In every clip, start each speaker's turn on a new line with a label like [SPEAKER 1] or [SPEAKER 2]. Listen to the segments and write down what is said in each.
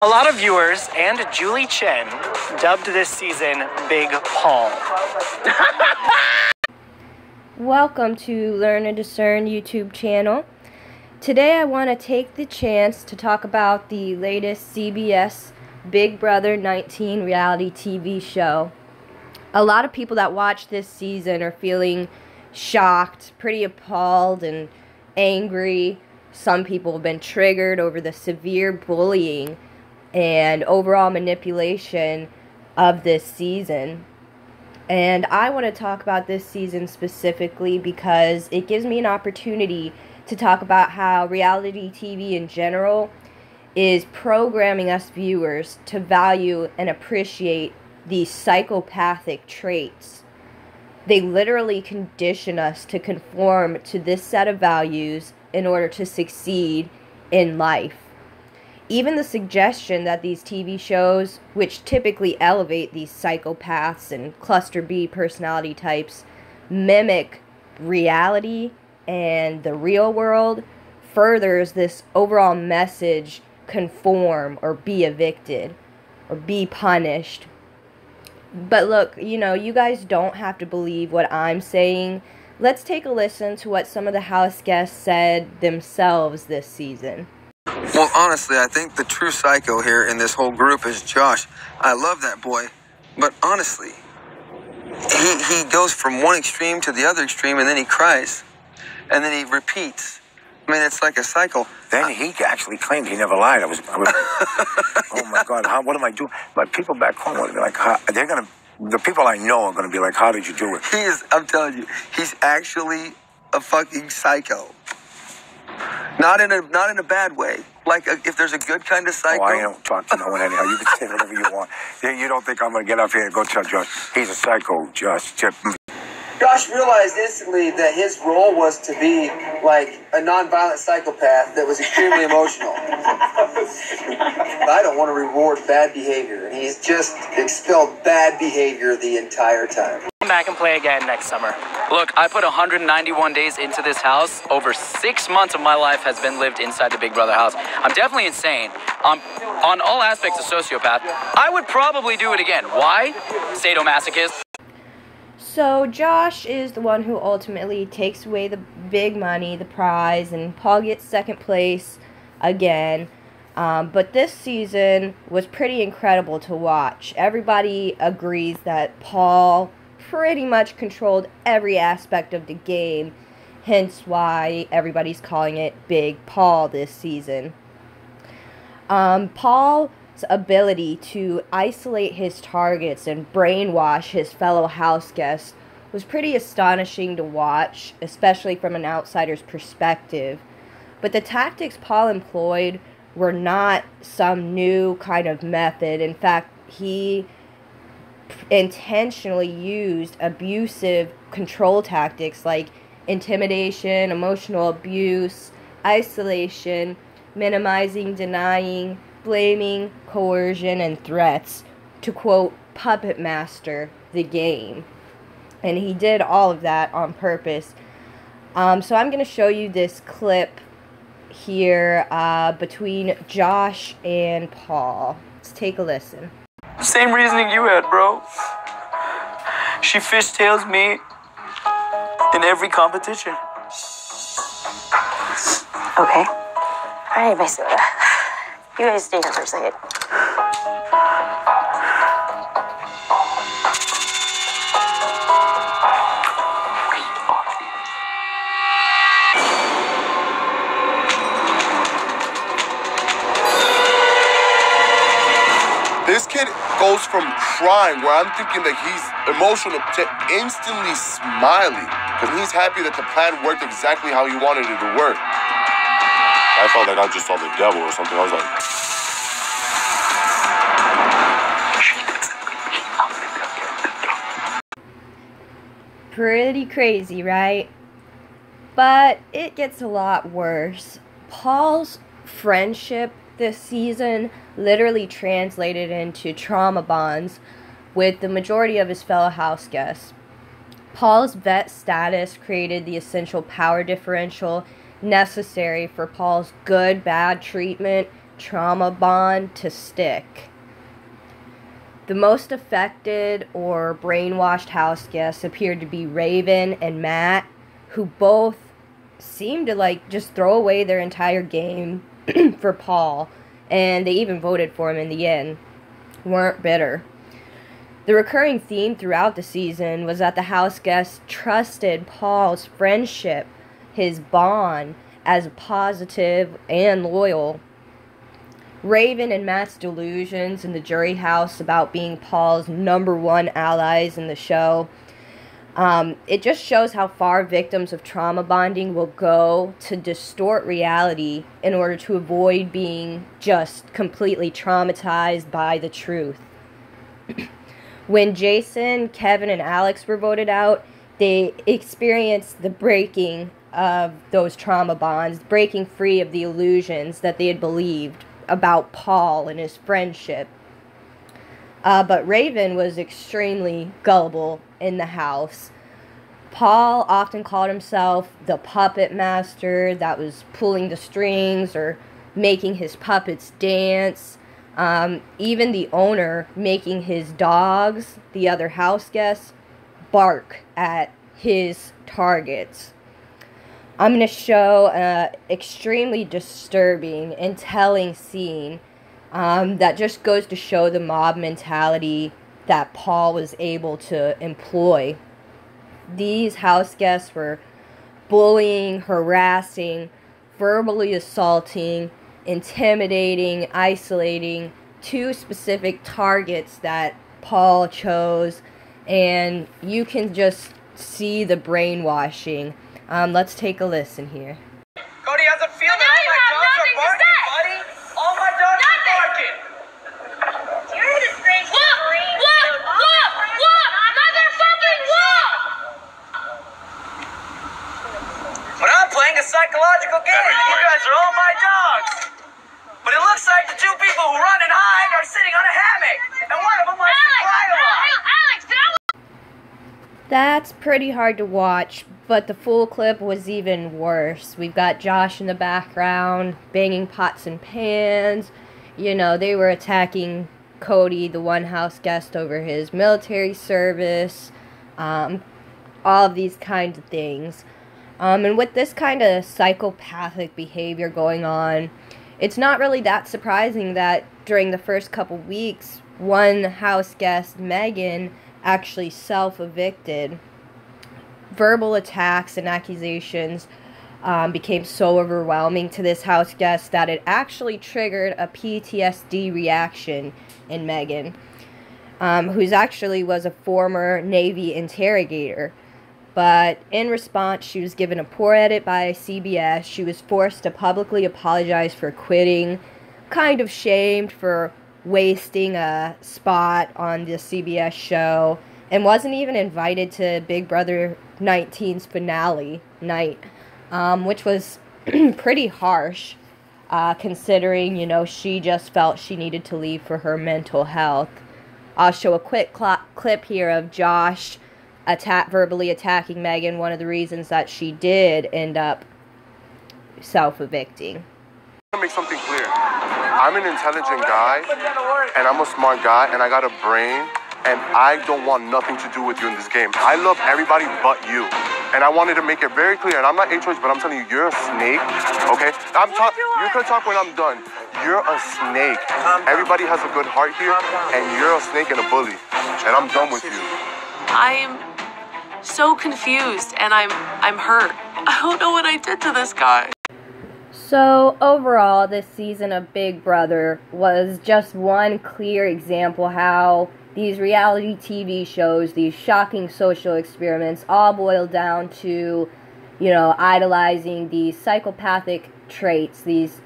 [SPEAKER 1] A lot of viewers and Julie Chen dubbed this season Big Paul.
[SPEAKER 2] Welcome to Learn and Discern YouTube channel. Today I want to take the chance to talk about the latest CBS Big Brother 19 reality TV show. A lot of people that watch this season are feeling shocked, pretty appalled, and angry. Some people have been triggered over the severe bullying and overall manipulation of this season. And I want to talk about this season specifically because it gives me an opportunity to talk about how reality TV in general is programming us viewers to value and appreciate these psychopathic traits. They literally condition us to conform to this set of values in order to succeed in life. Even the suggestion that these TV shows, which typically elevate these psychopaths and cluster B personality types, mimic reality and the real world, furthers this overall message: conform or be evicted or be punished. But look, you guys don't have to believe what I'm saying. Let's take a listen to what some of the house guests said themselves this season.
[SPEAKER 3] Well, honestly, I think the true psycho here in this whole group is Josh. I love that boy, but honestly, he goes from one extreme to the other extreme, and then he cries, and then he repeats. I mean, it's like a cycle.
[SPEAKER 4] Then he actually claimed he never lied. I was oh my God, what am I doing? But people back home would be like, the people I know are gonna be like, how did you do it?
[SPEAKER 3] I'm telling you, he's actually a fucking psycho. Not in a bad way. Like, if there's a good kind of psycho.
[SPEAKER 4] Oh, I don't talk to no one anyhow. You can say whatever you want. You don't think I'm going to get up here and go tell Josh, he's a psycho, Josh.
[SPEAKER 5] Josh realized instantly that his role was to be like a nonviolent psychopath that was extremely emotional. I don't want to reward bad behavior, and he's just expelled bad behavior the entire time.
[SPEAKER 1] Come back and play again next summer.
[SPEAKER 6] Look, I put 191 days into this house. Over 6 months of my life has been lived inside the Big Brother house. I'm definitely insane. I'm on all aspects a sociopath. I would probably do it again. Why? Sadomasochist.
[SPEAKER 2] So Josh is the one who ultimately takes away the big money, the prize, and Paul gets second place again. But this season was pretty incredible to watch. Everybody agrees that Paul pretty much controlled every aspect of the game, hence why everybody's calling it Big Paul this season. Paul's ability to isolate his targets and brainwash his fellow house guests was pretty astonishing to watch, especially from an outsider's perspective. But the tactics Paul employed were not some new kind of method. In fact, he intentionally used abusive control tactics like intimidation, emotional abuse, isolation, minimizing, denying, blaming, coercion, and threats to, quote, puppet master the game. And he did all of that on purpose. So I'm going to show you this clip here between Josh and Paul. Let's take a listen.
[SPEAKER 6] Same reasoning you had, bro. She fishtails me in every competition.
[SPEAKER 7] Okay. I need my soda. You guys stay here for a second.
[SPEAKER 8] This kid goes from crying, where I'm thinking that he's emotional, to instantly smiling. Because he's happy that the plan worked exactly how he wanted it to work. I felt like I just saw the devil or something. I was like...
[SPEAKER 2] Pretty crazy, right? But it gets a lot worse. Paul's friendship this season literally translated into trauma bonds with the majority of his fellow house guests. Paul's vet status created the essential power differential necessary for Paul's good-bad treatment trauma bond to stick. The most affected or brainwashed house guests appeared to be Raven and Matt, who both seemed to like just throw away their entire game for Paul, and they even voted for him in the end. Weren't bitter. The recurring theme throughout the season was that the house guests trusted Paul's friendship, his bond, as positive and loyal. Raven and Matt's delusions in the jury house about being Paul's #1 allies in the show, it just shows how far victims of trauma bonding will go to distort reality in order to avoid being just completely traumatized by the truth. When Jason, Kevin, and Alex were voted out, they experienced the breaking of those trauma bonds, breaking free of the illusions that they had believed about Paul and his friendship. But Raven was extremely gullible in the house. Paul often called himself the puppet master that was pulling the strings or making his puppets dance. Even the owner making his dogs, the other house guests, bark at his targets. I'm going to show an extremely disturbing and telling scene that just goes to show the mob mentality that Paul was able to employ. These house guests were bullying, harassing, verbally assaulting, intimidating, isolating two specific targets that Paul chose, and you can just see the brainwashing. Let's take a listen here.
[SPEAKER 9] Cody, how's it feel? All my dogs are barking, buddy. All my dogs are barking.
[SPEAKER 7] You're a disgrace. Look, motherfucking look!
[SPEAKER 9] But I'm playing a psychological game. You guys are all my dogs. But it looks like the two people who run and hide are sitting on a hammock. And one of them likes to cry a lot.
[SPEAKER 7] Alex,
[SPEAKER 2] That's pretty hard to watch, but the full clip was even worse. We've got Josh in the background, banging pots and pans. You know, they were attacking Cody, the one house guest, over his military service. All of these kinds of things. And with this kind of psychopathic behavior going on, it's not really that surprising that during the first couple weeks, one house guest, Megan, actually self-evicted. Verbal attacks and accusations became so overwhelming to this house guest that it actually triggered a PTSD reaction in Megan, who's actually was a former Navy interrogator. But in response, she was given a poor edit by CBS. She was forced to publicly apologize for quitting, kind of shamed for wasting a spot on the CBS show, and wasn't even invited to Big Brother 19's finale night, which was pretty harsh, considering, you know, she just felt she needed to leave for her mental health. I'll show a quick clip here of Josh verbally attacking Megan, one of the reasons that she did end up self-evicting.
[SPEAKER 8] I want to make something clear. I'm an intelligent guy, and I'm a smart guy, and I got a brain, and I don't want nothing to do with you in this game. I love everybody but you. And I wanted to make it very clear, and I'm not HOH, but I'm telling you, you're a snake, okay? You can talk when I'm done. You're a snake. Everybody has a good heart here, and you're a snake and a bully. And I'm done with you.
[SPEAKER 10] I'm so confused, and I'm hurt. I don't know what I did to this guy.
[SPEAKER 2] So overall, this season of Big Brother was just one clear example how these reality TV shows, these shocking social experiments, all boil down to, you know, idolizing these psychopathic traits, these,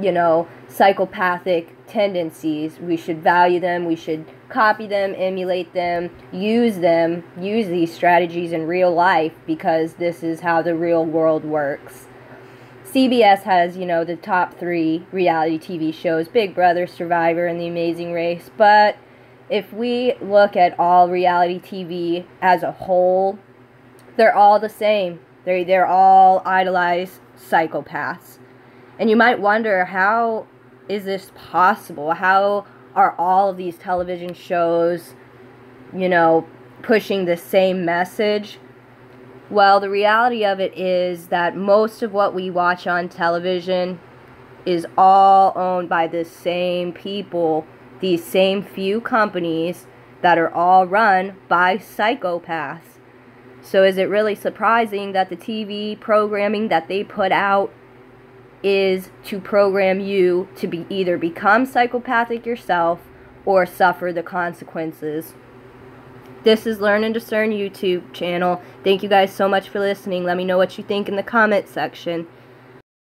[SPEAKER 2] you know, psychopathic tendencies. We should value them, we should copy them, emulate them, use these strategies in real life, because this is how the real world works. CBS has, you know, the top 3 reality TV shows, Big Brother, Survivor, and The Amazing Race, but if we look at all reality TV as a whole, they're all the same. They're all idolized psychopaths. And you might wonder, how is this possible? How are all of these television shows, you know, pushing the same message? Well, the reality of it is that most of what we watch on television is all owned by the same people, these same few companies that are all run by psychopaths. So is it really surprising that the TV programming that they put out is to program you to either become psychopathic yourself or suffer the consequences? This is Learn and Discern YouTube channel. Thank you guys so much for listening. Let me know what you think in the comment section.